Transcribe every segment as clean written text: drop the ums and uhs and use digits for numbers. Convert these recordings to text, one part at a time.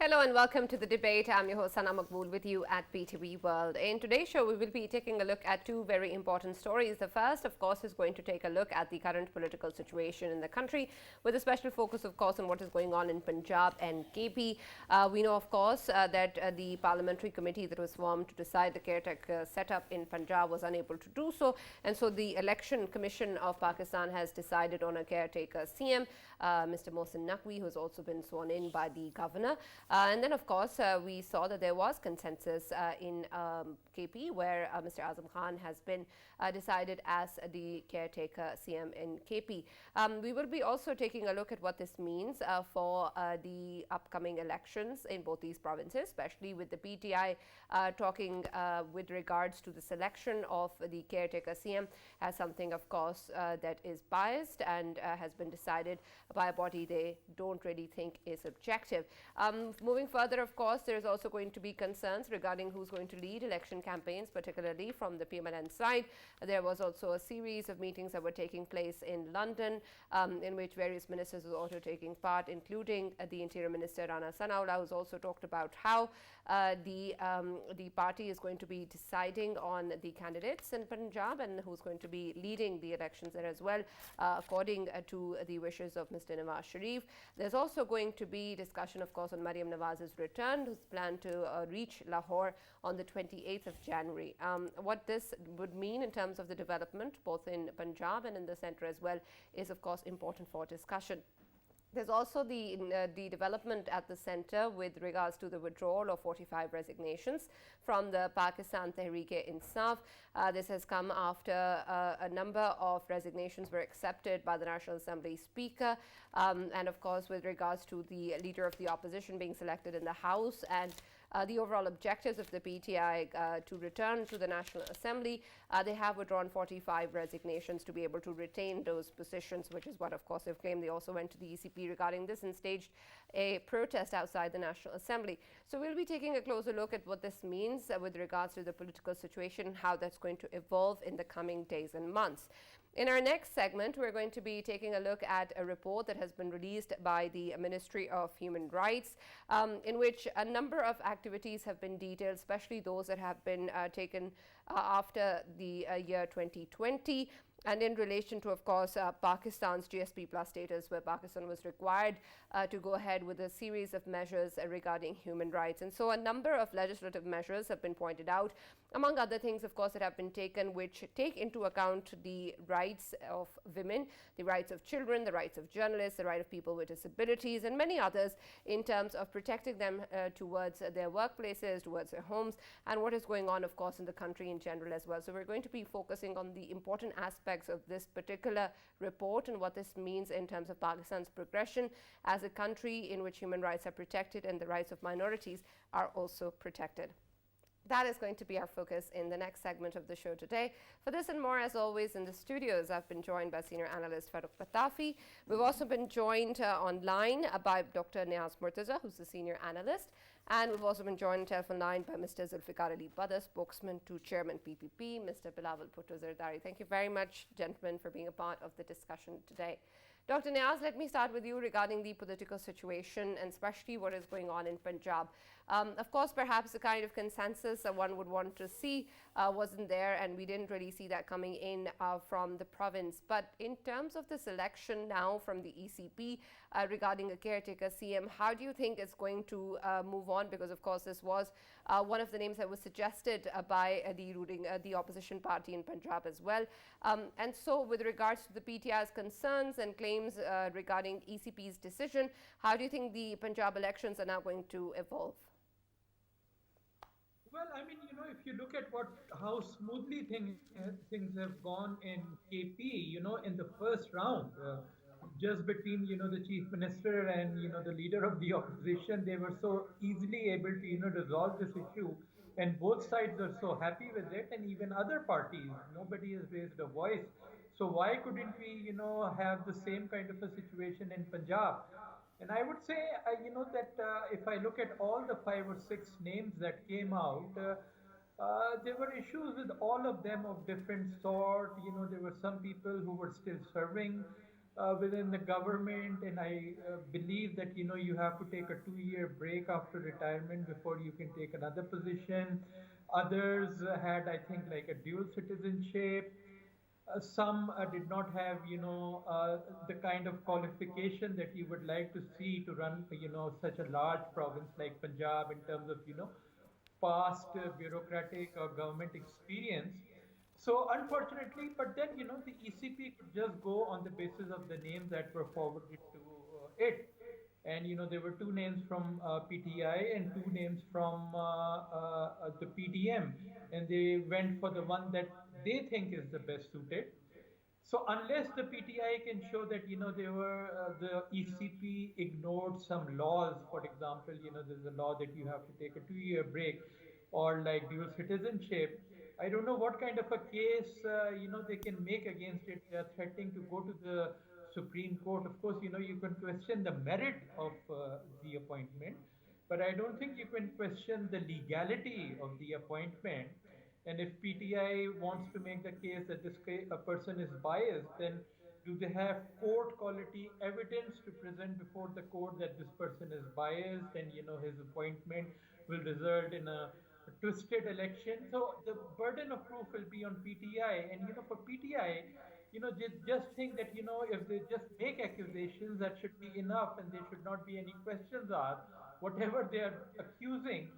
Hello and welcome to the debate. I'm your host Sana Maqbool with you at PTV World. In today's show, we will be taking a look at two very important stories. The first, of course, is going to take a look at the current political situation in the country, with a special focus, of course, on what is going on in Punjab and KP. We know, of course, that the parliamentary committee that was formed to decide the caretaker setup in Punjab was unable to do so, and so the Election Commission of Pakistan has decided on a caretaker CM, Mr. Mohsin Naqvi, who has also been sworn in by the governor. And then, of course, we saw that there was consensus in KP, where Mr. Azam Khan has been decided as the caretaker CM in KP. We will be also taking a look at what this means for the upcoming elections in both these provinces, especially with the PTI talking with regards to the selection of the caretaker CM as something, of course, that is biased and has been decided by a body they don't really think is objective. Moving further, of course, there is also going to be concerns regarding who's going to lead election campaigns, particularly from the PMLN side. There was also a series of meetings that were taking place in London, in which various ministers were also taking part, including the Interior Minister Rana Sanaullah, who's also talked about how the party is going to be deciding on the candidates in Punjab and who's going to be leading the elections there as well, according to the wishes of Mr. Nawaz Sharif. There's also going to be discussion, of course, on Maryam Nawaz's return, who's planned to reach Lahore on the 28th of January. What this would mean in terms of the development, both in Punjab and in the centre as well, is, of course, important for discussion. There's also the development at the centre with regards to the withdrawal of 45 resignations from the Pakistan Tehreek-e-Insaf. This has come after a number of resignations were accepted by the National Assembly Speaker, and of course with regards to the Leader of the Opposition being selected in the House and the overall objectives of the PTI to return to the National Assembly. They have withdrawn 45 resignations to be able to retain those positions, which is what, of course, they've claimed. They also went to the ECP regarding this and staged a protest outside the National Assembly. So we'll be taking a closer look at what this means with regards to the political situation and how that's going to evolve in the coming days and months. In our next segment, we're going to be taking a look at a report that has been released by the Ministry of Human Rights, in which a number of activities have been detailed, especially those that have been taken after the year 2020. And in relation to, of course, Pakistan's GSP Plus status, where Pakistan was required to go ahead with a series of measures regarding human rights. And so a number of legislative measures have been pointed out, among other things, of course, that have been taken, which take into account the rights of women, the rights of children, the rights of journalists, the right of people with disabilities, and many others in terms of protecting them towards their workplaces, towards their homes, and what is going on, of course, in the country in general as well. So we're going to be focusing on the important aspects of this particular report and what this means in terms of Pakistan's progression as a country in which human rights are protected and the rights of minorities are also protected. That is going to be our focus in the next segment of the show today. For this and more, as always, in the studios, I've been joined by Senior Analyst Farrukh Pitafi. We've also been joined online by Dr. Niaz Murtaza, who's the Senior Analyst. And we've also been joined on telephone line by Mr. Zulfikar Ali Bader, Spokesman to Chairman PPP, Mr. Bilawal, Bhutto, Zardari. Thank you very much, gentlemen, for being a part of the discussion today. Dr. Niaz, let me start with you regarding the political situation and especially what is going on in Punjab. Of course, perhaps the kind of consensus that one would want to see wasn't there, and we didn't really see that coming in from the province. But in terms of this election now from the ECP regarding a caretaker CM, how do you think it's going to move on? Because, of course, this was one of the names that was suggested by the opposition party in Punjab as well. And so with regards to the PTI's concerns and claims regarding ECP's decision, how do you think the Punjab elections are now going to evolve? Well, I mean, if you look at how smoothly things have gone in KP, in the first round, just between, the chief minister and, the leader of the opposition, they were so easily able to, resolve this issue. And both sides are so happy with it, and even other parties, nobody has raised a voice. So why couldn't we, have the same kind of a situation in Punjab? And I would say, that if I look at all the 5 or 6 names that came out, there were issues with all of them of different sort. There were some people who were still serving within the government, and I believe that you have to take a 2-year break after retirement before you can take another position. Others had, I think, like a dual citizenship. Some did not have, the kind of qualification that you would like to see to run, such a large province like Punjab in terms of, past bureaucratic or government experience. So unfortunately, but then, the ECP could just go on the basis of the names that were forwarded to it. And, there were two names from PTI and two names from the PDM. And they went for the one that they think is the best suited. So unless the PTI can show that the ECP ignored some laws, for example, there's a law that you have to take a 2-year break, or like dual citizenship. I don't know what kind of a case they can make against it. They are threatening to go to the Supreme Court. Of course, you can question the merit of the appointment, but I don't think you can question the legality of the appointment. And if PTI wants to make the case that a person is biased, then do they have court quality evidence to present before the court that this person is biased, and his appointment will result in a twisted election? So the burden of proof will be on PTI, and for PTI, just think that if they just make accusations, that should be enough, and there should not be any questions asked. Whatever they are accusing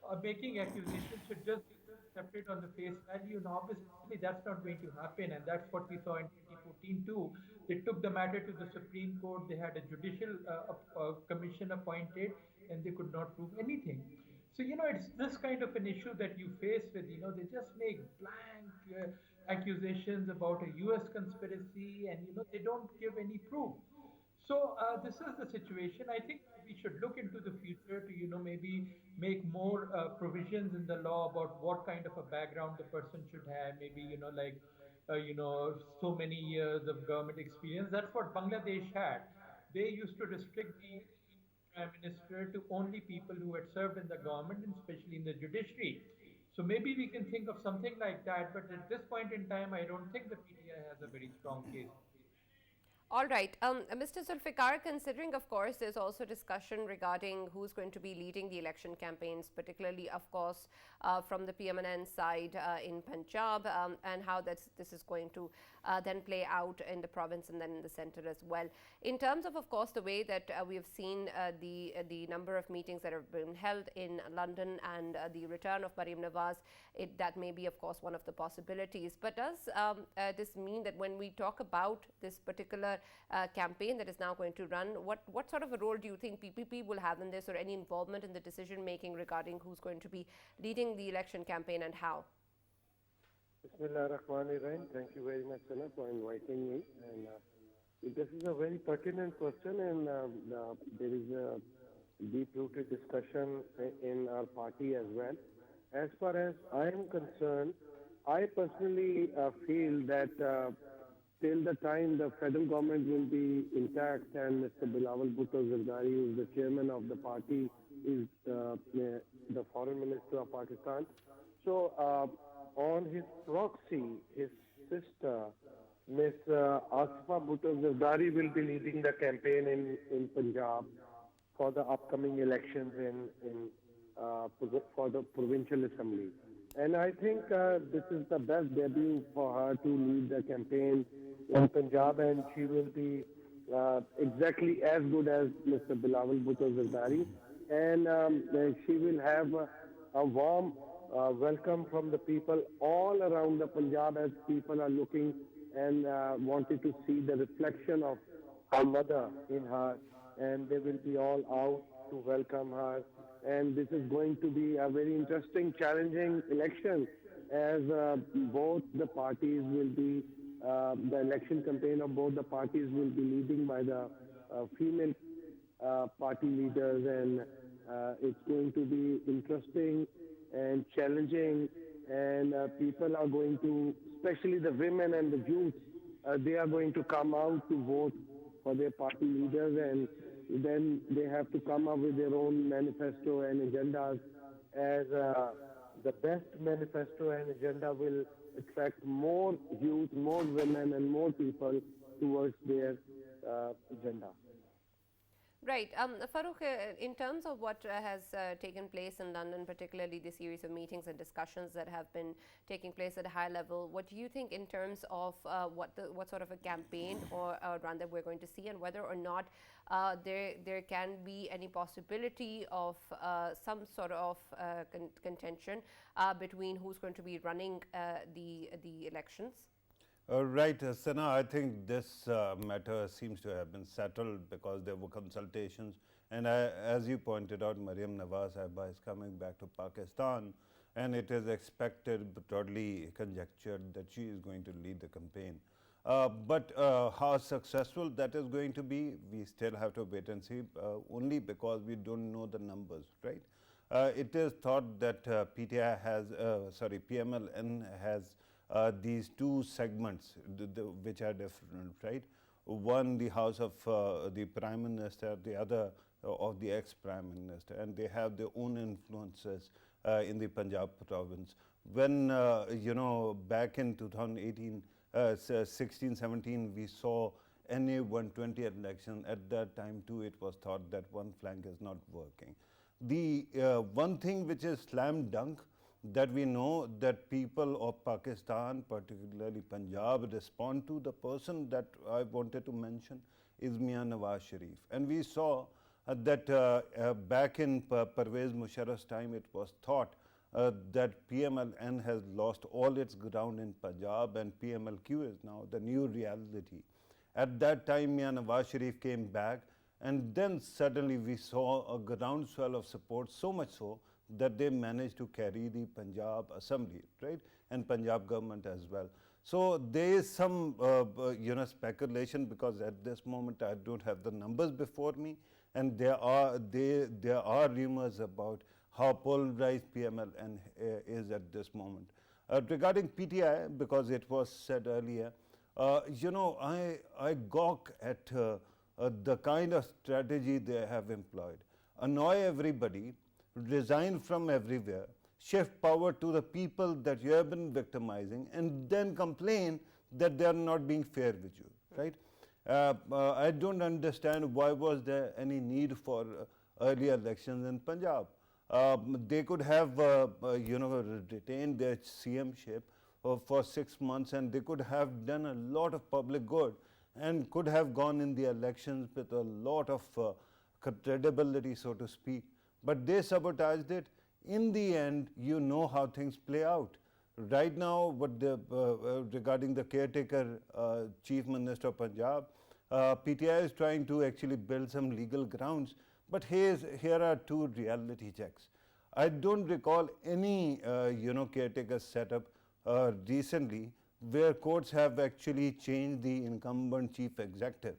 or making accusations should just be accepted on the face value. And obviously, that's not going to happen. And that's what we saw in 2014 too. They took the matter to the Supreme Court. They had a judicial commission appointed, and they could not prove anything. So, it's this kind of an issue that you face with, they just make blank accusations about a US conspiracy, and, they don't give any proof. So this is the situation. I think we should look into the future to, maybe make more provisions in the law about what kind of a background the person should have. Maybe, so many years of government experience. That's what Bangladesh had. They used to restrict the prime minister to only people who had served in the government, and especially in the judiciary. So maybe we can think of something like that. But at this point in time, I don't think the PTI has a very strong case. All right. Mr. Zulfikar, considering, of course, there's also discussion regarding who's going to be leading the election campaigns, particularly, of course, from the PMNN side in Punjab, and how this is going to then play out in the province and then in the center as well. In terms of course, the way that we have seen the number of meetings that have been held in London and the return of Mariam Nawaz, that may be, of course, one of the possibilities. But does this mean that when we talk about this particular campaign that is now going to run, what sort of a role do you think PPP will have in this, or any involvement in the decision making regarding who's going to be leading the election campaign and how? Bismillahirrahmanirrahim. Thank you very much, Sana, for inviting me. And this is a very pertinent question, and there is a deep-rooted discussion in our party as well. As far as I am concerned, I personally feel that till the time the federal government will be intact and Mr. Bilawal Bhutto Zardari, who is the chairman of the party, is the foreign minister of Pakistan. So on his proxy, his sister, Ms. Asifa Bhutto Zardari, will be leading the campaign in Punjab for the upcoming elections for the provincial assembly. And I think this is the best debut for her to lead the campaign in Punjab, and she will be exactly as good as Mr. Bilawal Bhutto Zardari. And she will have a warm welcome from the people all around the Punjab, as people are looking and wanted to see the reflection of her mother in her, and they will be all out to welcome her. And this is going to be a very interesting, challenging election, as both the parties will be, the election campaign of both the parties will be leading by the female party leaders, and it's going to be interesting and challenging, and people are going to, especially the women and the youth, they are going to come out to vote for their party leaders, and then they have to come up with their own manifesto and agendas, as the best manifesto and agenda will attract more youth, more women and more people towards their agenda. Right. Farrukh, in terms of what has taken place in London, particularly the series of meetings and discussions that have been taking place at a high level, what do you think in terms of what sort of a campaign or run that we're going to see, and whether or not there can be any possibility of some sort of contention between who's going to be running the elections? Right, Sana, I think this matter seems to have been settled because there were consultations. And as you pointed out, Maryam Nawaz Sahiba is coming back to Pakistan, and it is expected, broadly conjectured, that she is going to lead the campaign. But how successful that is going to be, we still have to wait and see, only because we don't know the numbers, right? It is thought that PMLN has these two segments which are different, right? One, the house of the Prime Minister, the other of the ex-Prime Minister, and they have their own influences in the Punjab province. When, back in 2018, 16-17, we saw NA 120 election. At that time too, it was thought that one flank is not working. The one thing which is slam dunk, that we know that people of Pakistan, particularly Punjab, respond to. The person that I wanted to mention is Mian Nawaz Sharif. And we saw that back in Pervez Musharraf's time, it was thought that PMLN has lost all its ground in Punjab, and PMLQ is now the new reality. At that time, Mian Nawaz Sharif came back, and then suddenly we saw a groundswell of support, so much so that they managed to carry the Punjab Assembly, right, and Punjab government as well. So there is some, speculation, because at this moment I don't have the numbers before me, and there are rumors about how polarized PMLN is at this moment. Regarding PTI, because it was said earlier, I gawk at the kind of strategy they have employed. Annoy everybody, resign from everywhere, shift power to the people that you have been victimizing, and then complain that they are not being fair with you, right? I don't understand why was there any need for early elections in Punjab. They could have, retained their CM-ship for 6 months, and they could have done a lot of public good and could have gone in the elections with a lot of credibility, so to speak. But they sabotaged it. In the end, you know how things play out. Right now, regarding the caretaker Chief Minister of Punjab, PTI is trying to actually build some legal grounds. But here are two reality checks. I don't recall any caretaker setup recently where courts have actually changed the incumbent chief executive,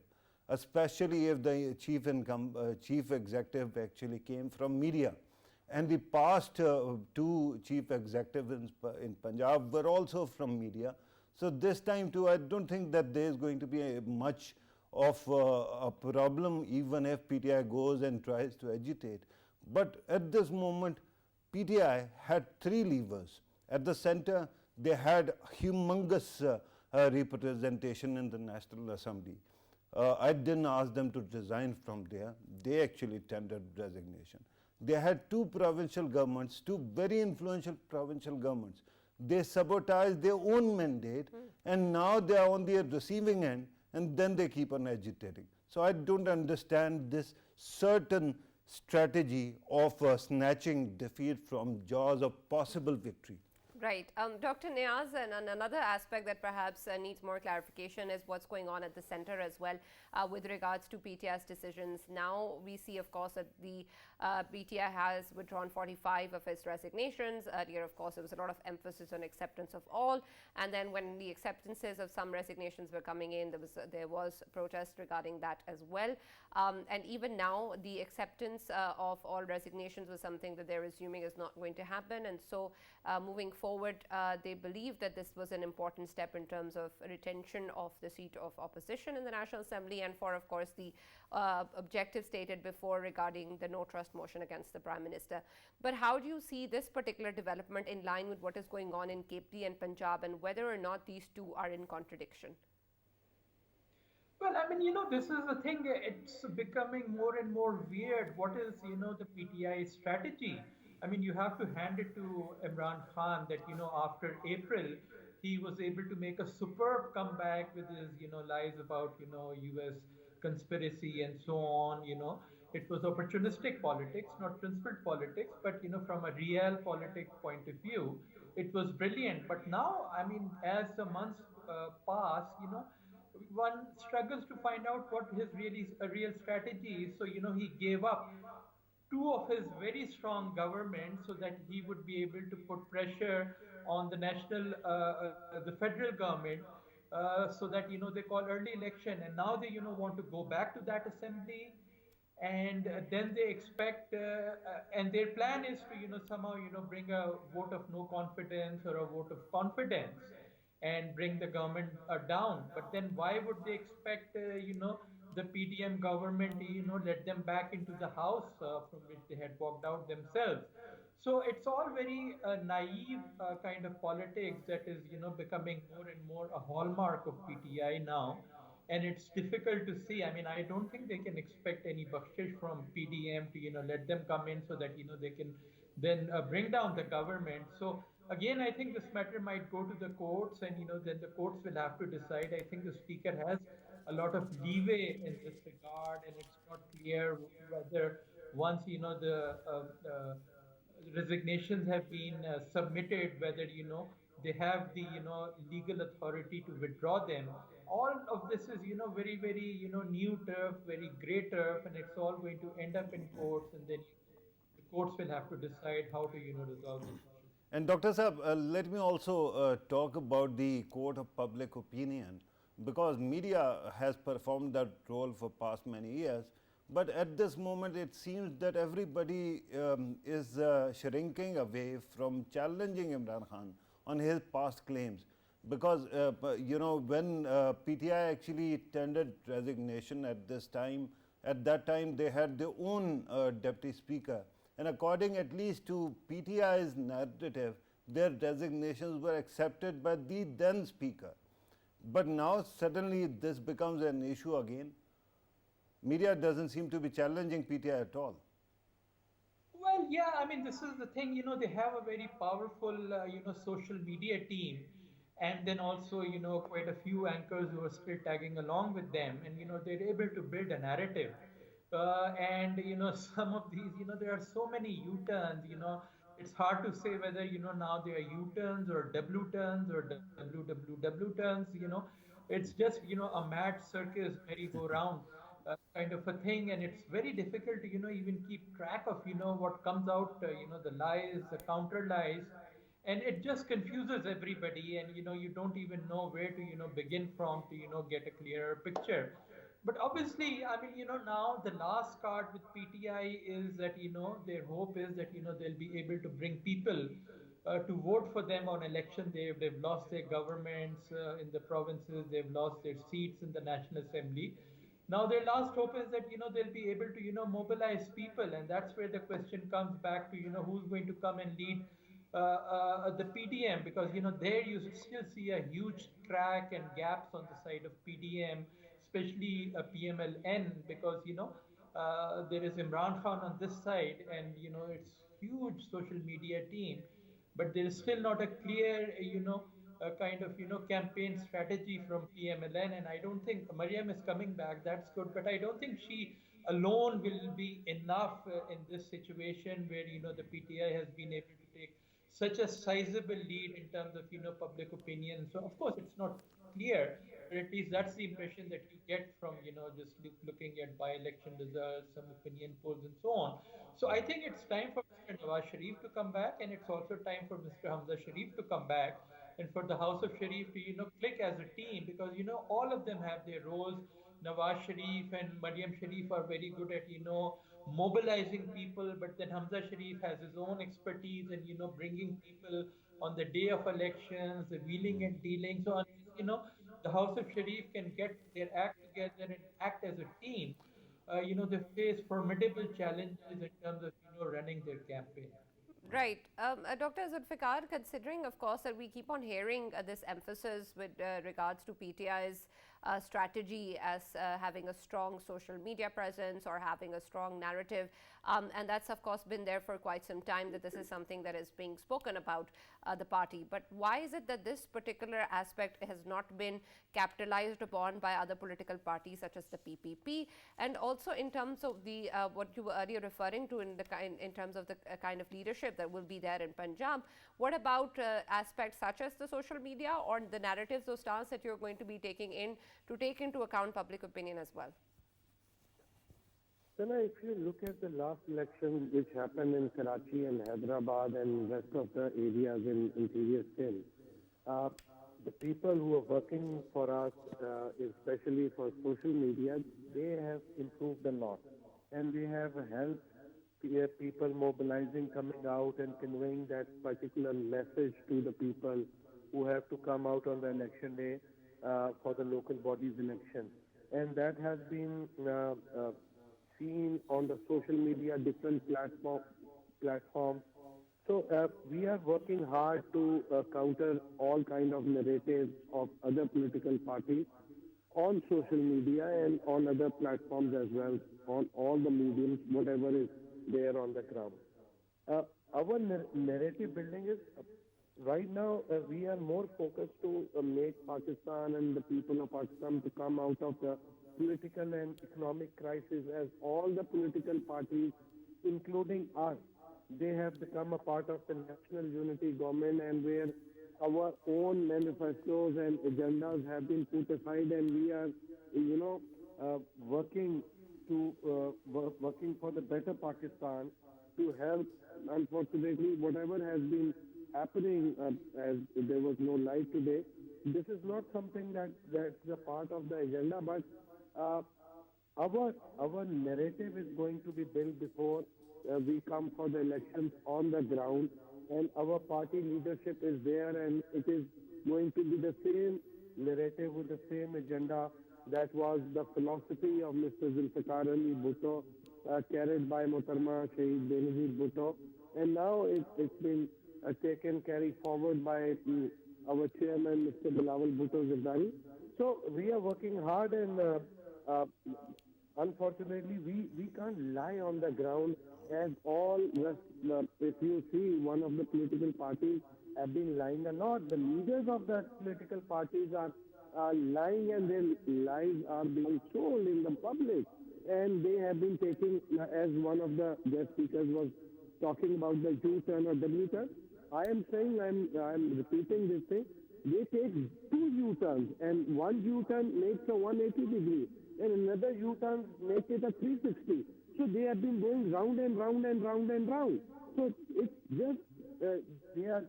especially if the chief executive actually came from media. And the past two chief executives in Punjab were also from media. So this time too, I don't think that there is going to be much of a problem, even if PTI goes and tries to agitate. But at this moment, PTI had 3 levers. At the center, they had humongous representation in the National Assembly. I didn't ask them to resign from there. They actually tendered resignation. They had 2 provincial governments, 2 very influential provincial governments. They sabotaged their own mandate, and now they are on the receiving end, and then they keep on agitating. So I don't understand this certain strategy of snatching defeat from jaws of possible victory. Right. Dr. Niaz, and another aspect that perhaps needs more clarification is what's going on at the center as well with regards to PTI's decisions. Now we see, of course, that the PTI has withdrawn 45 of its resignations. Earlier, of course, there was a lot of emphasis on acceptance of all. And then when the acceptances of some resignations were coming in, there was protest regarding that as well. And even now, the acceptance of all resignations was something that they're assuming is not going to happen. And so moving forward, they believe that this was an important step in terms of retention of the seat of opposition in the National Assembly, and for, of course, the objective stated before regarding the no trust motion against the Prime Minister. But how do you see this particular development in line with what is going on in KP and Punjab, and whether or not these two are in contradiction? Well, I mean, this is the thing. It's becoming more and more weird. What is, the PTI strategy? I mean, you have to hand it to Imran Khan that, after April, he was able to make a superb comeback with his, lies about, US conspiracy and so on. It was opportunistic politics, not principled politics, but, from a real politic point of view, it was brilliant. But now, I mean, as the months pass, one struggles to find out what his really a real strategy is. So he gave up two of his very strong governments so that he would be able to put pressure on the the federal government, so that they call early election, and now they want to go back to that assembly, and then they expect, and their plan is to somehow bring a vote of no confidence or a vote of confidence and bring the government down. But then why would they expect the PDM government let them back into the house from which they had walked out themselves? So it's all very naive kind of politics that is becoming more and more a hallmark of PTI now, and it's difficult to see. I mean, I don't think they can expect any bakshish from PDM to let them come in so that they can then bring down the government. So again, I think this matter might go to the courts, and then the courts will have to decide. I think the speaker has a lot of leeway in this regard, and it's not clear whether once the resignations have been submitted, whether they have the legal authority to withdraw them. All of this is very very new turf, very gray turf, and it's all going to end up in courts, and then the courts will have to decide how to resolve this issue. And Dr. Saab, let me also talk about the court of public opinion, because media has performed that role for past many years. But at this moment, it seems that everybody is shrinking away from challenging Imran Khan on his past claims. Because, when PTI actually tendered resignation at this time, at that time they had their own deputy speaker. And according at least to PTI's narrative, their resignations were accepted by the then speaker. But now suddenly this becomes an issue again. Media doesn't seem to be challenging PTI at all. Well, yeah, I mean, this is the thing, they have a very powerful, social media team. And then also, quite a few anchors who are still tagging along with them. And, they're able to build a narrative. And, some of these, there are so many U-turns, it's hard to say whether, now they are U-turns or W-turns or WWW turns, it's just, a mad circus merry-go-round kind of a thing. And it's very difficult to, even keep track of, what comes out, the lies, the counter lies. And it just confuses everybody, and you don't even know where to begin from to get a clearer picture. But obviously, I mean, now the last card with PTI is that their hope is that they'll be able to bring people to vote for them on election day. They've lost their governments in the provinces, they've lost their seats in the National Assembly. Now their last hope is that they'll be able to mobilize people, and that's where the question comes back to who's going to come and lead the PDM, because there you still see a huge crack and gaps on the side of PDM, especially PMLN, because there is Imran Khan on this side, and it's huge social media team, but there is still not a clear a kind of campaign strategy from PMLN. And I don't think Mariam is coming back. That's good, but I don't think she alone will be enough in this situation where the PTI has been able to take such a sizable lead in terms of public opinion. So of course it's not clear, but at least that's the impression that you get from just looking at by-election results, some opinion polls, and so on. So I think it's time for Mr. Nawaz Sharif to come back, and it's also time for Mr. Hamza Sharif to come back, and for the House of Sharif to click as a team, because all of them have their roles. Nawaz Sharif and Mariam Sharif are very good at mobilizing people, but then Hamza Sharif has his own expertise in bringing people on the day of elections, the wheeling and dealing. So unless the House of Sharif can get their act together and act as a team, they face formidable challenges in terms of running their campaign. Right. Dr. Zulfikar, considering, of course, that we keep on hearing this emphasis with regards to PTI's strategy as having a strong social media presence or having a strong narrative. And that's, of course, been there for quite some time, that this is something that is being spoken about the party. But why is it that this particular aspect has not been capitalized upon by other political parties such as the PPP? And also in terms of the what you were earlier referring to in terms of the kind of leadership that will be there in Punjab, what about aspects such as the social media or the narratives or stance that you're going to be taking in to take into account public opinion as well? Sana, if you look at the last election which happened in Karachi and Hyderabad and rest of the areas in interior still, the people who are working for us, especially for social media, they have improved a lot. And they have helped people mobilizing, coming out and conveying that particular message to the people who have to come out on the election day for the local bodies election. And that has been seen on the social media, different platforms. So we are working hard to counter all kind of narratives of other political parties on social media and on other platforms as well, on all the mediums, whatever is there on the ground. Our narrative building is, right now, we are more focused to make Pakistan and the people of Pakistan to come out of the political and economic crisis, as all the political parties, including us, they have become a part of the national unity government, and where our own manifestos and agendas have been put aside, and we are, working for the better Pakistan to help. Unfortunately, whatever has been happening, as there was no light today, this is not something that's a part of the agenda, but our narrative is going to be built before we come for the elections on the ground, and our party leadership is there, and it is going to be the same narrative with the same agenda. That was the philosophy of Mr. Zulfikar Ali Bhutto, carried by Muhtarama Shaheed Benazir Bhutto, and now it's been carried forward by our chairman, Mr. Bilawal Bhutto Zardari. So we are working hard, and unfortunately, we can't lie on the ground, as all if you see, one of the political parties have been lying a lot. The leaders of the political parties are lying, and their lies are being sold in the public. And they have been taking, as one of the guest speakers was talking about the U-turn or W-turn. I am saying, I'm repeating this thing. They take two U-turns, and one U-turn makes a 180 degree, and another U-turn makes it a 360. So they have been going round and round and round and round. So it's just, they are,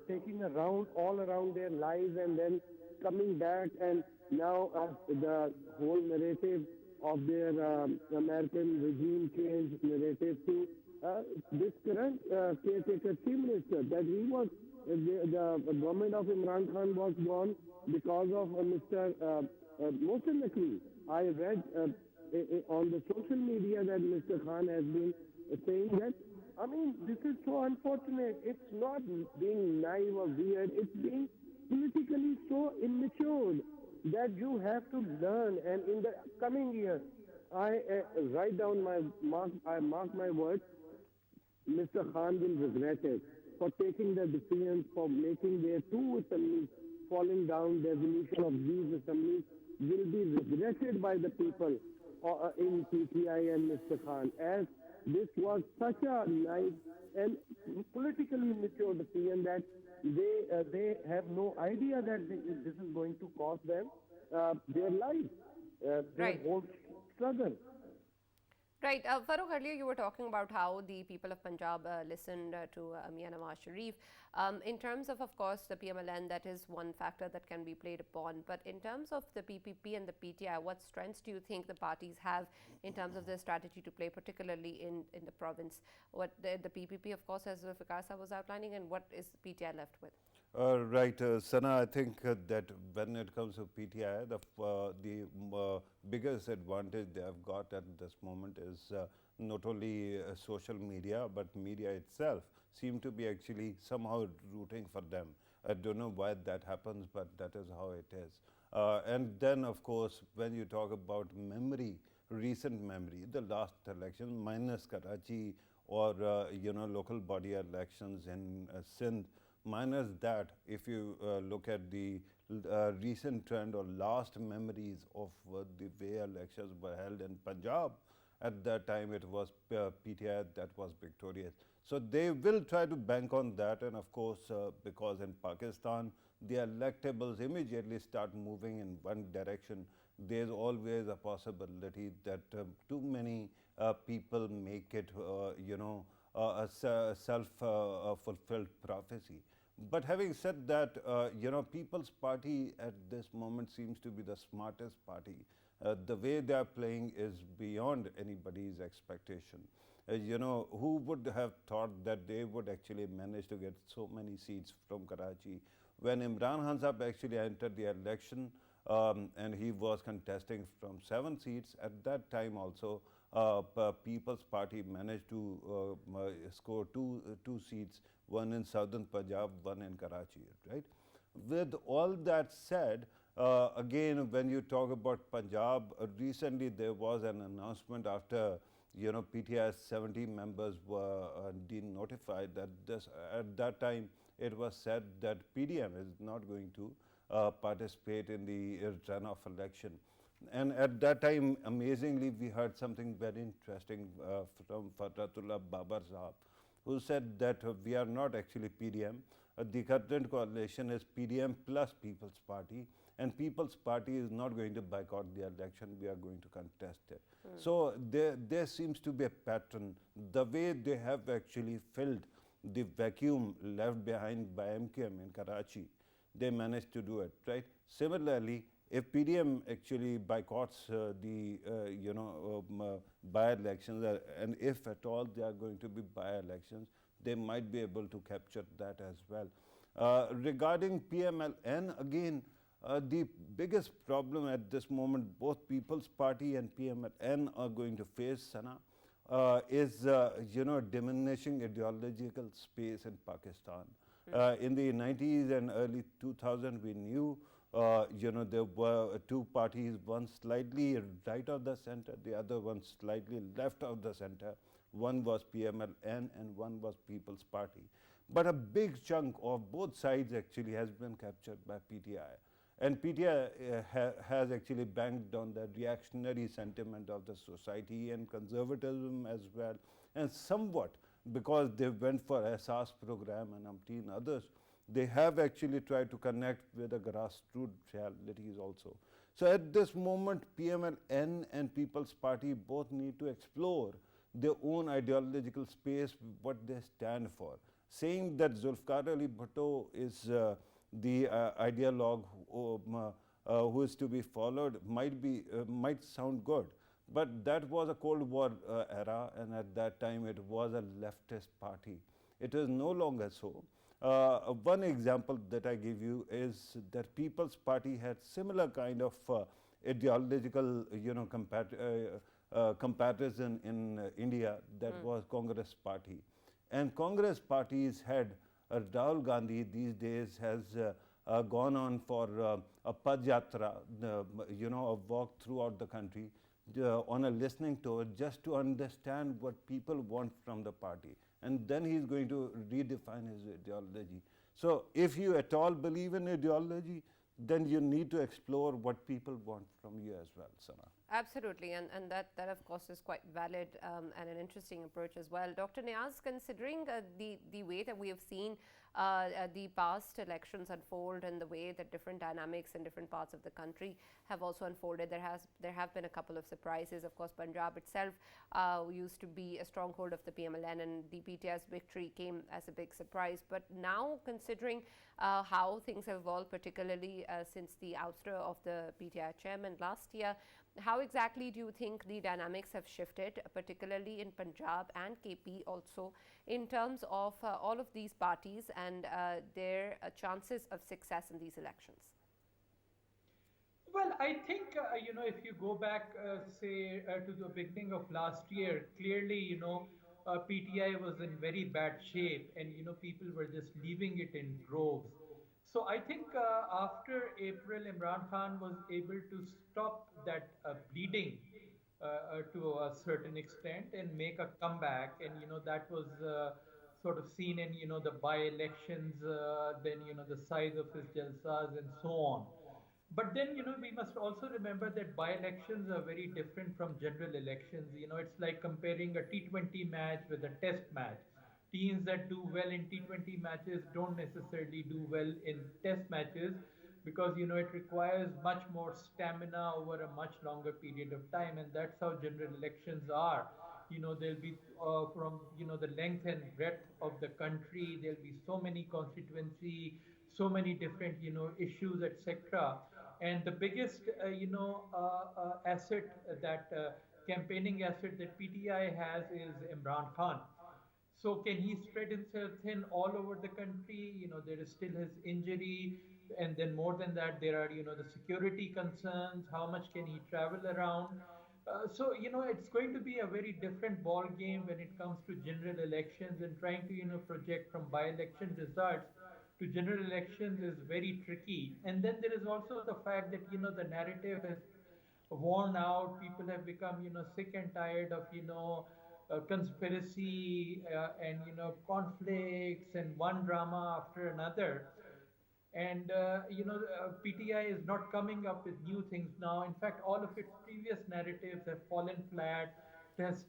taking a round all around their lives and then coming back, and now the whole narrative of their American regime change narrative to this current caretaker chief minister, that he was, the government of Imran Khan was gone because of Mr. Mohsen Naqvi. I read on the social media that Mr. Khan has been saying that, I mean, this is so unfortunate. It's not being naive or weird. It's being politically so immature that you have to learn. And in the coming years, I write down I mark my words, Mr. Khan will regret it for taking the decisions, for making their two assemblies falling down. The resolution of these assemblies will be regretted by the people in PTI and Mr. Khan, as this was such a nice and politically immature decision that they have no idea that this is going to cost them their life, their whole struggle. Right. Farrukh, earlier you were talking about how the people of Punjab listened to Mian Nawaz Sharif. In terms of course, the PMLN, that is one factor that can be played upon. But in terms of the PPP and the PTI, what strengths do you think the parties have in terms of their strategy to play, particularly in the province? What the PPP, of course, as Zulfikar was outlining, and what is PTI left with? Right, Sana, I think that when it comes to PTI, the biggest advantage they have got at this moment is not only social media, but media itself seem to be actually somehow rooting for them. I don't know why that happens, but that is how it is. And then, of course, when you talk about memory, recent memory, the last election, minus Karachi or local body elections in Sindh, minus that, if you look at the recent trend or last memories of the way elections were held in Punjab, at that time it was PTI that was victorious. So they will try to bank on that, and of course, because in Pakistan the electables immediately start moving in one direction, there's always a possibility that too many people make it, a self-fulfilled prophecy. But having said that, People's Party at this moment seems to be the smartest party. The way they are playing is beyond anybody's expectation. Who would have thought that they would actually manage to get so many seats from Karachi? When Imran Khan Sahab actually entered the election, and he was contesting from 7 seats, at that time also, People's Party managed to score two seats, one in southern Punjab, one in Karachi, right? With all that said, again, when you talk about Punjab, recently there was an announcement after PTI's 70 members were denotified that at that time it was said that PDM is not going to participate in the runoff election. And at that time, amazingly, we heard something very interesting from Farrukh Babar Sahab, who said that we are not actually PDM. The current coalition is PDM plus People's Party, and People's Party is not going to boycott the election, we are going to contest it. So there seems to be a pattern. The way they have actually filled the vacuum left behind by MKM in Karachi, they managed to do it, right? Similarly, if PDM actually boycotts the by-elections, and if at all they are going to be by-elections, they might be able to capture that as well. Regarding PMLN, again, the biggest problem at this moment, both People's Party and PMLN are going to face, Sana, is diminishing ideological space in Pakistan. In the 90s and early 2000s, we knew there were two parties, one slightly right of the center, the other one slightly left of the center. One was PMLN and one was People's Party. But a big chunk of both sides actually has been captured by PTI. And PTI has actually banked on the reactionary sentiment of the society and conservatism as well. And somewhat, because they went for Ehsaas program and umpteen others, they have actually tried to connect with the grassroots realities also. So at this moment, PMLN and People's Party both need to explore their own ideological space, what they stand for. Saying that Zulfikar Ali Bhutto is the ideologue who is to be followed might sound good, but that was a Cold War era, and at that time it was a leftist party. It is no longer so. One example that I give you is that People's Party had similar kind of ideological, comparison in India, that was Congress Party. And Congress Party's head, Rahul Gandhi, these days has gone on for a Padjatra, a walk throughout the country on a listening tour, just to understand what people want from the party. And then he's going to redefine his ideology. So if you at all believe in ideology, then you need to explore what people want from you as well, Sana. Absolutely, and that of course is quite valid and an interesting approach as well. Dr. Niaz, considering the way that we have seen the past elections unfold and the way that different dynamics in different parts of the country have also unfolded, there have been a couple of surprises. Of course, Punjab itself used to be a stronghold of the PMLN, and the PTI's victory came as a big surprise. But now, considering how things have evolved, particularly since the ouster of the PTI chairman last year, how exactly do you think the dynamics have shifted, particularly in Punjab and KP also, in terms of all of these parties and their chances of success in these elections? Well, I think, if you go back, say, to the beginning of last year, clearly, PTI was in very bad shape, and, people were just leaving it in droves. So I think after April, Imran Khan was able to stop that bleeding to a certain extent and make a comeback, and that was sort of seen in the by-elections, then the size of his jalsas and so on. But then, we must also remember that by-elections are very different from general elections. It's like comparing a T20 match with a test match. Teams that do well in T20 matches don't necessarily do well in test matches because, it requires much more stamina over a much longer period of time. And that's how general elections are. There'll be from, the length and breadth of the country, there'll be so many constituency, so many different, issues, etc. And the biggest, asset that campaigning asset that PTI has is Imran Khan. So can he spread himself thin all over the country? There is still his injury, and then more than that, there are the security concerns. How much can he travel around? So it's going to be a very different ball game when it comes to general elections, and trying to project from by-election results to general elections is very tricky. And then there is also the fact that the narrative has worn out. People have become sick and tired of conspiracy and conflicts and one drama after another. And PTI is not coming up with new things now. In fact, all of its previous narratives have fallen flat. It has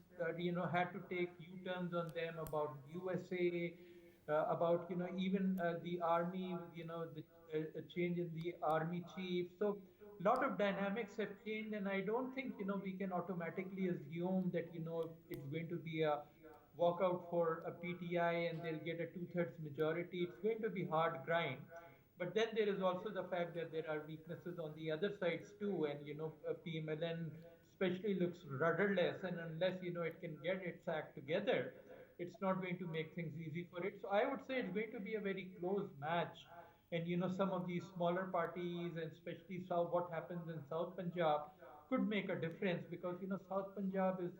had to take U-turns on them about USA, about even the army, the change in the army chief. So a lot of dynamics have changed, and I don't think we can automatically assume that it's going to be a walkout for a PTI and they'll get a two-thirds majority. It's going to be hard grind. But then there is also the fact that there are weaknesses on the other sides too, and PMLN especially looks rudderless, and unless it can get its act together, it's not going to make things easy for it. So I would say it's going to be a very close match, and some of these smaller parties, and especially South, what happens in South Punjab could make a difference, because South Punjab is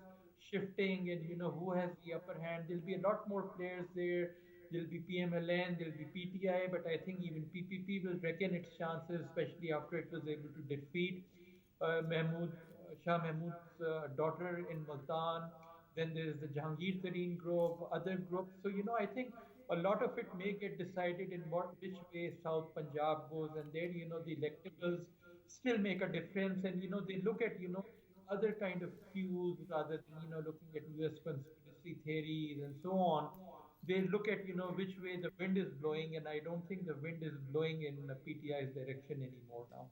shifting, and who has the upper hand. There'll be a lot more players there. There'll be PMLN, there'll be PTI, but I think even PPP will reckon its chances, especially after it was able to defeat Mahmood Shah Mahmood's daughter in Multan. Then there is the Jahangir Tareen group, other groups. So I think a lot of it may get decided in which way South Punjab goes, and then the electables still make a difference, and they look at other kind of cues rather than looking at US conspiracy theories and so on. They look at which way the wind is blowing, and I don't think the wind is blowing in PTI's direction anymore now.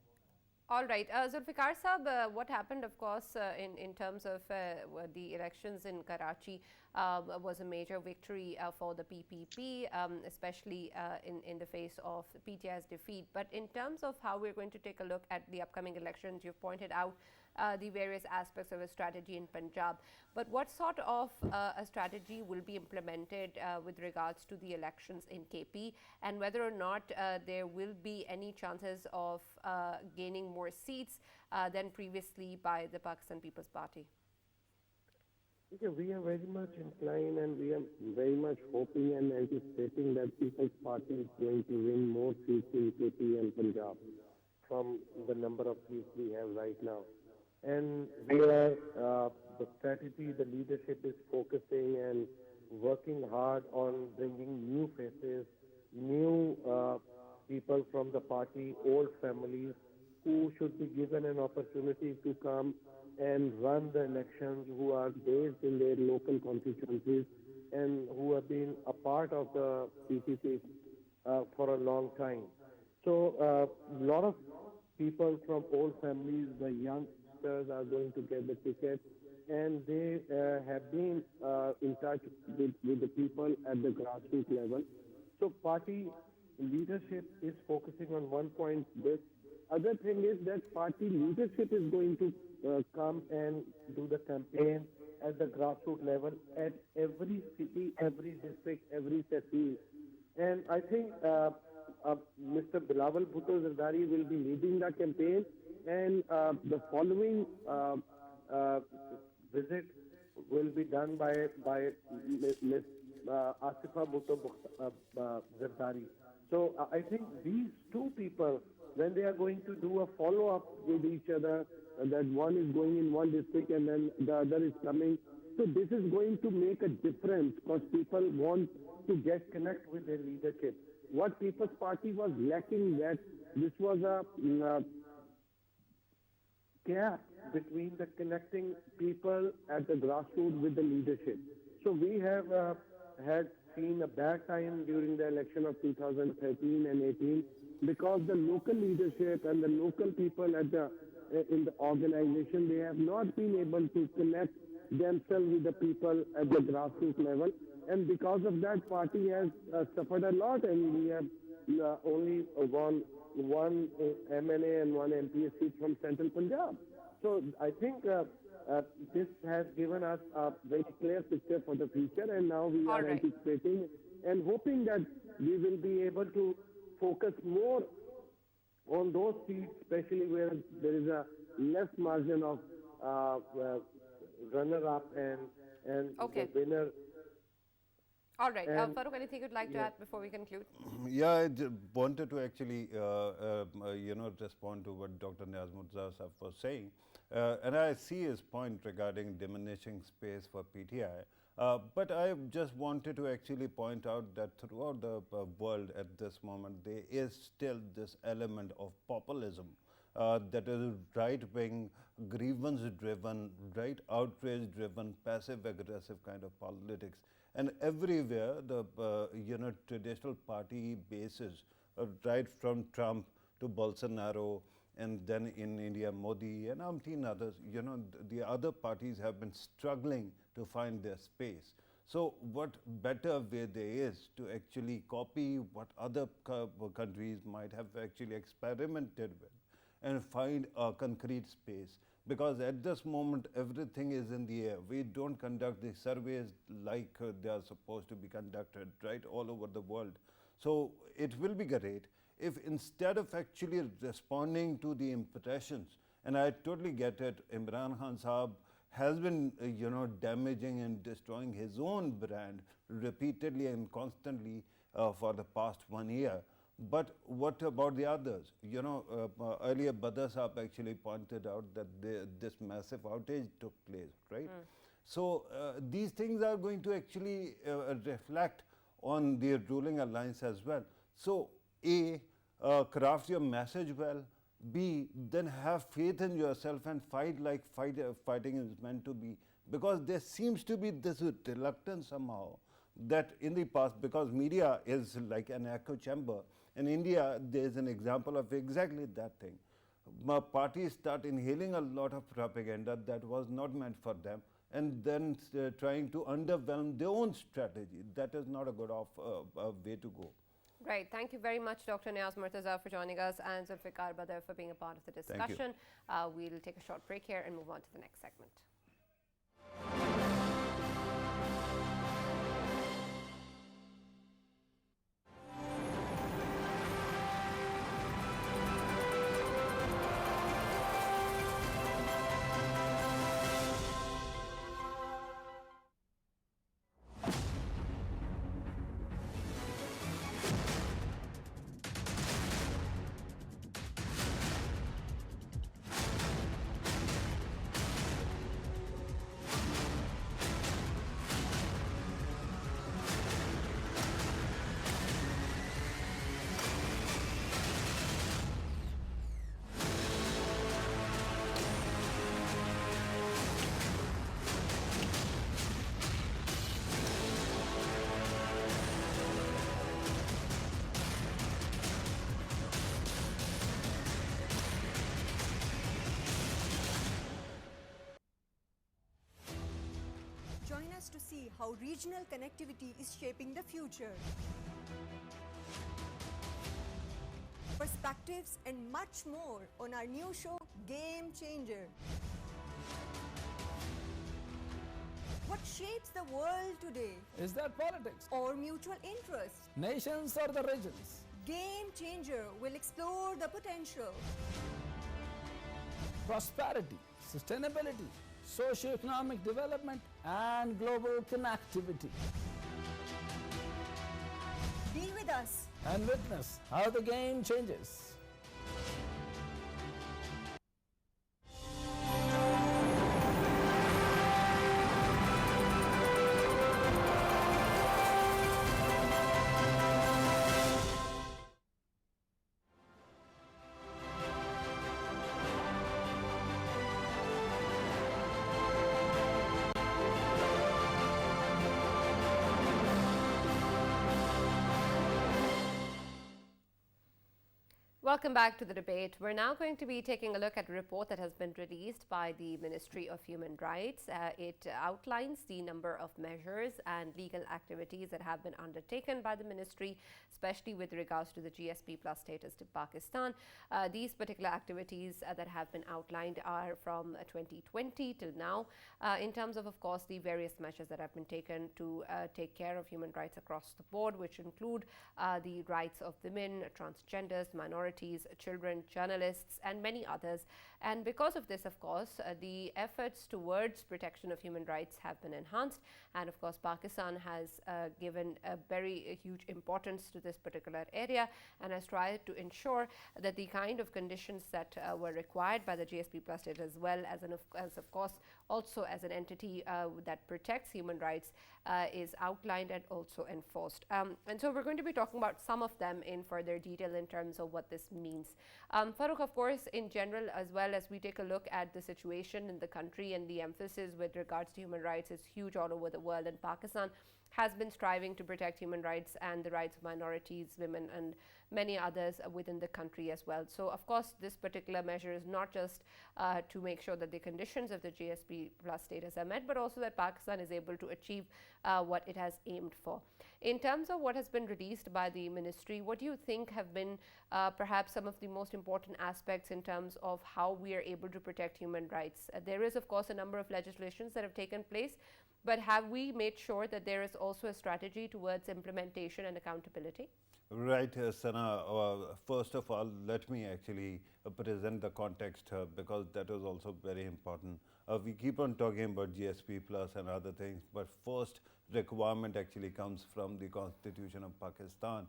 All right, Zulfikar Saab, what happened, of course, in terms of the elections in Karachi was a major victory for the PPP, especially in the face of PTI's defeat. But in terms of how we're going to take a look at the upcoming elections, you've pointed out the various aspects of a strategy in Punjab. But what sort of a strategy will be implemented with regards to the elections in KP, and whether or not there will be any chances of gaining more seats than previously by the Pakistan People's Party? Okay, we are very much inclined, and we are very much hoping and anticipating that People's Party is going to win more seats in KP and Punjab from the number of seats we have right now. And we are, the strategy, the leadership is focusing and working hard on bringing new faces, new people from the party, old families, who should be given an opportunity to come and run the elections, who are based in their local constituencies and who have been a part of the PPP for a long time. So a lot of people from old families, the youngsters, are going to get the ticket, and they have been in touch with the people at the grassroots level. So party leadership is focusing on one point. This other thing is that party leadership is going to come and do the campaign at the grassroots level at every city, every district, every tehsil. And I think Mr. Bilawal Bhutto Zardari will be leading the campaign, and the following visit will be done by Ms. Asifa Bhutto Zardari. So I think these two people, when they are going to do a follow-up with each other, that one is going in one district and then the other is coming. So this is going to make a difference because people want to get connect with their leadership. What People's Party was lacking, that this was a gap between the connecting people at the grassroots with the leadership. So we have had seen a bad time during the election of 2013 and 18 because the local leadership and the local people at the in the organization, they have not been able to connect themselves with the people at the grassroots level, and because of that, party has suffered a lot, and we have only won one MLA and one MP seat from Central Punjab. So I think this has given us a very clear picture for the future, and now we are anticipating and hoping that we will be able to focus more on those seats, especially where there is a less margin of runner-up and the winner. All right. Farrukh, anything you'd like to add before we conclude? Yeah, I wanted to actually, respond to what Dr. Niaz Murtaza was saying. And I see his point regarding diminishing space for PTI. But I just wanted to actually point out that throughout the world at this moment, there is still this element of populism that is right-wing, grievance-driven, right outrage-driven, passive-aggressive kind of politics. And everywhere, the traditional party bases, right from Trump to Bolsonaro, and then in India, Modi and umpteen others, the other parties have been struggling to find their space. So what better way there is to actually copy what other countries might have actually experimented with and find a concrete space. Because at this moment, everything is in the air. We don't conduct the surveys like they are supposed to be conducted, right, all over the world. So it will be great if instead of actually responding to the impressions, and I totally get it, Imran Khan Saab has been, damaging and destroying his own brand repeatedly and constantly for the past 1 year. But what about the others? Earlier Bader Saab actually pointed out that this massive outage took place, right? So these things are going to actually reflect on the ruling alliance as well. So A, craft your message well. B, then have faith in yourself and fight like fighting is meant to be. Because there seems to be this reluctance somehow that in the past, because media is like an echo chamber, in India there is an example of exactly that thing. Parties start inhaling a lot of propaganda that was not meant for them, and then trying to underwhelm their own strategy. That is not a good way to go. Right. Thank you very much, Dr. Niaz Murtaza, for joining us, and Zulfikar Ali Bader for being a part of the discussion. We'll take a short break here and move on to the next segment. Join us to see how regional connectivity is shaping the future. Perspectives and much more on our new show, Game Changer. What shapes the world today? Is that politics? Or mutual interest? Nations or the regions? Game Changer will explore the potential. Prosperity, sustainability, socio-economic development, and global connectivity. Be with us and witness how the game changes. Welcome back to the debate. We're now going to be taking a look at a report that has been released by the Ministry of Human Rights. It outlines the number of measures and legal activities that have been undertaken by the ministry, especially with regards to the GSP plus status to Pakistan. These particular activities that have been outlined are from 2020 till now, in terms of course, the various measures that have been taken to take care of human rights across the board, which include the rights of women, transgenders, minorities, children, journalists, and many others. And because of this, of course, the efforts towards protection of human rights have been enhanced. And of course, Pakistan has given a very huge importance to this particular area and has tried to ensure that the kind of conditions that were required by the GSP plus state, as well as, of course, also as an entity that protects human rights, is outlined and also enforced. And so we're going to be talking about some of them in further detail in terms of what this means. Farrukh, of course, in general, as well as we take a look at the situation in the country, and the emphasis with regards to human rights is huge all over the world, and Pakistan has been striving to protect human rights and the rights of minorities, women, and many others within the country as well. So, of course, this particular measure is not just to make sure that the conditions of the GSP plus status are met, but also that Pakistan is able to achieve what it has aimed for. In terms of what has been released by the ministry, what do you think have been perhaps some of the most important aspects in terms of how we are able to protect human rights? There is, of course, a number of legislations that have taken place, but have we made sure that there is also a strategy towards implementation and accountability? Right, Sana. First of all, let me actually present the context because that is also very important. We keep on talking about GSP plus and other things, but first requirement actually comes from the Constitution of Pakistan.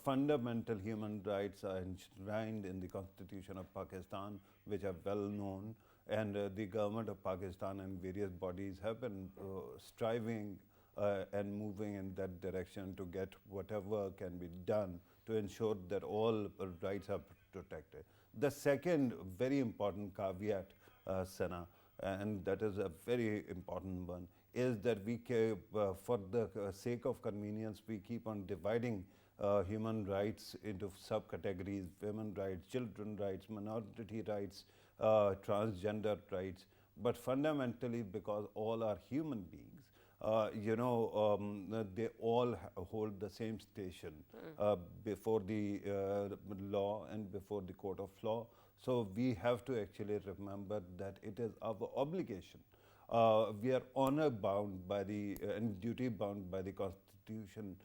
Fundamental human rights are enshrined in the Constitution of Pakistan, which are well known, and the government of Pakistan and various bodies have been striving and moving in that direction to get whatever can be done to ensure that all rights are protected. The second very important caveat, Sana, and that is a very important one, is that we for the sake of convenience, we keep on dividing human rights into subcategories: women rights, children rights, minority rights, transgender rights. But fundamentally, because all are human beings, they all hold the same station before the law and before the court of law. So we have to actually remember that it is our obligation. We are honor bound by the and duty bound by the Constitution,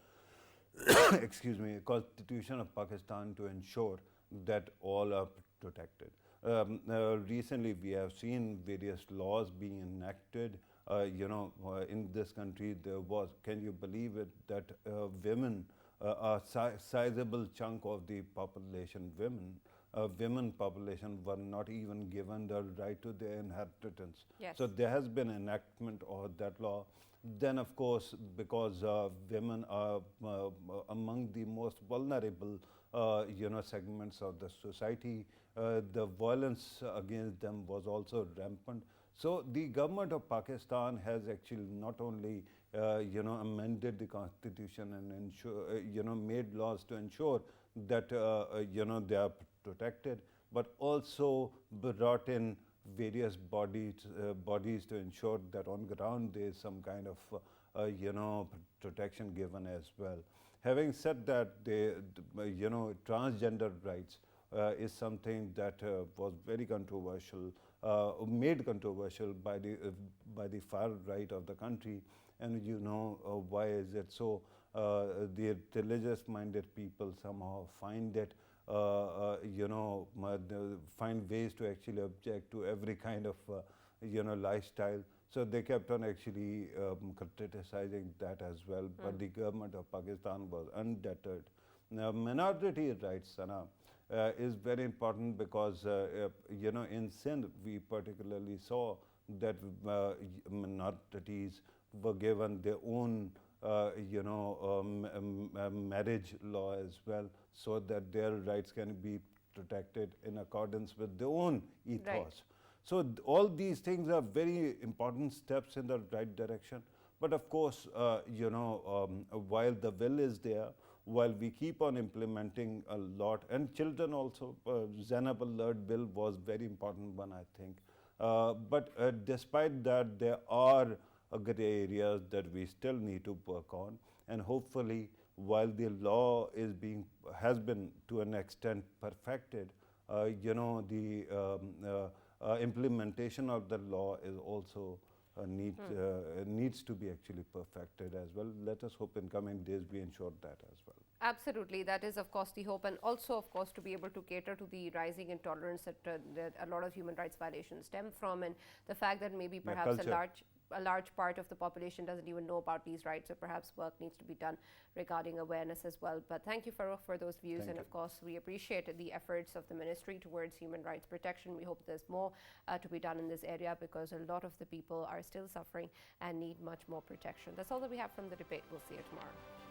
excuse me, Constitution of Pakistan to ensure that all are protected. Recently, we have seen various laws being enacted. In this country, there was, can you believe it, that women, a sizable chunk of the population, women population were not even given the right to their inheritance. Yes. So there has been enactment of that law. Then, of course, because women are among the most vulnerable, segments of the society, the violence against them was also rampant. So the government of Pakistan has actually not only amended the constitution and ensure, made laws to ensure that they are protected, but also brought in various bodies to ensure that on ground there is some kind of protection given as well. Having said that, transgender rights is something that was very controversial, made controversial by the far right of the country. And why is it so? The religious-minded people somehow find it, find ways to actually object to every kind of, lifestyle. So they kept on actually criticizing that as well. But the government of Pakistan was undeterred. Now, minority rights, Sana, is very important because, in Sindh, we particularly saw that minorities were given their own, marriage law as well, so that their rights can be protected in accordance with their own ethos. Right. So all these things are very important steps in the right direction. But of course, while the will is there, while we keep on implementing a lot, and children also, Zainab Alert bill was very important one, I think. But despite that, there are gray areas that we still need to work on, and hopefully, while the law has been to an extent perfected, the implementation of the law is also needs to be actually perfected as well. Let us hope in coming days we ensure that as well. Absolutely, that is of course the hope, and also of course to be able to cater to the rising intolerance that a lot of human rights violations stem from, and the fact that maybe perhaps a large part of the population doesn't even know about these rights, so perhaps work needs to be done regarding awareness as well. But thank you, Farrukh, for those views, and of course we appreciate the efforts of the ministry towards human rights protection. We hope there's more to be done in this area, because a lot of the people are still suffering and need much more protection. That's all that we have from the debate. We'll see you tomorrow.